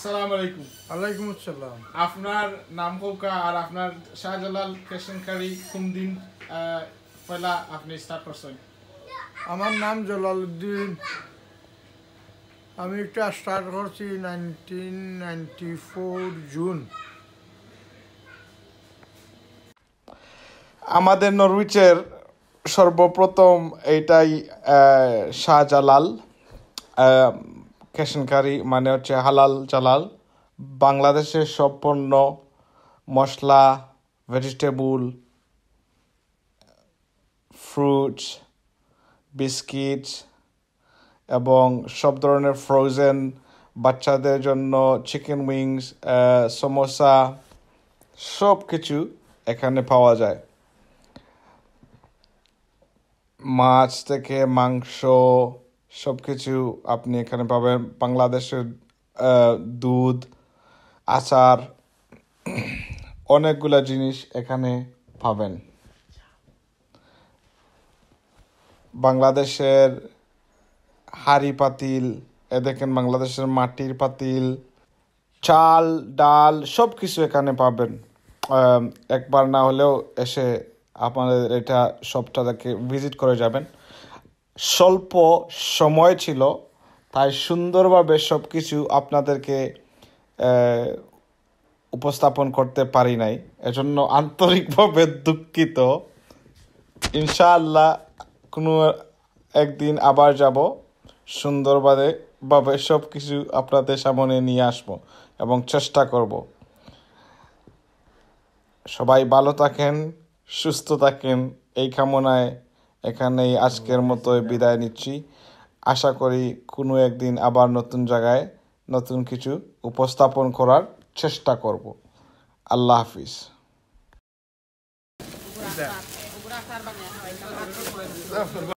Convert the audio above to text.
আসসালামু আলাইকুম। ওয়ালাইকুম আসসালাম। আপনার নাম কৌকা আর আপনার শাহজালাল কেশনকারী কোন দিন পয়লা আপনি স্টার্ট করছেন? আমার নাম জলালউদ্দিন। আমি এটা স্টার্ট করছি 1994 জুন। আমাদের নরউইচের সর্বপ্রথম এইটাই শাহজালাল কেশনকারী মানে হচ্ছে হালাল জালাল। বাংলাদেশের সব পণ্য, মশলা, ভেজিটেবল, ফ্রুটস, বিস্কিটস এবং সব ধরনের ফ্রোজেন, বাচ্চাদের জন্য চিকেন উইংস, সমোসা, সব কিছু এখানে পাওয়া যায়। মাছ থেকে মাংস সব কিছু আপনি এখানে পাবেন। বাংলাদেশের দুধ, আচার, অনেকগুলা জিনিস এখানে পাবেন। বাংলাদেশের হাঁড়ি পাতিল, দেখেন বাংলাদেশের মাটির পাতিল, চাল ডাল সব কিছু এখানে পাবেন। একবার না হলেও এসে আপনাদের এটা সবটাকে ভিজিট করে যাবেন। স্বল্প সময় ছিল, তাই সুন্দরভাবে সব কিছু আপনাদেরকে উপস্থাপন করতে পারি নাই, এজন্য আন্তরিকভাবে দুঃখিত। ইনশাআল্লাহ কোনো একদিন আবার যাব, সুন্দরভাবে সব কিছু আপনাদের সামনে নিয়ে আসবো এবং চেষ্টা করব। সবাই ভালো থাকেন, সুস্থ থাকেন, এই কামনায় এখানেই আজকের মতো বিদায় নিচ্ছি। আশা করি কোনো একদিন আবার নতুন জায়গায় নতুন কিছু উপস্থাপন করার চেষ্টা করব। আল্লাহ হাফিজ।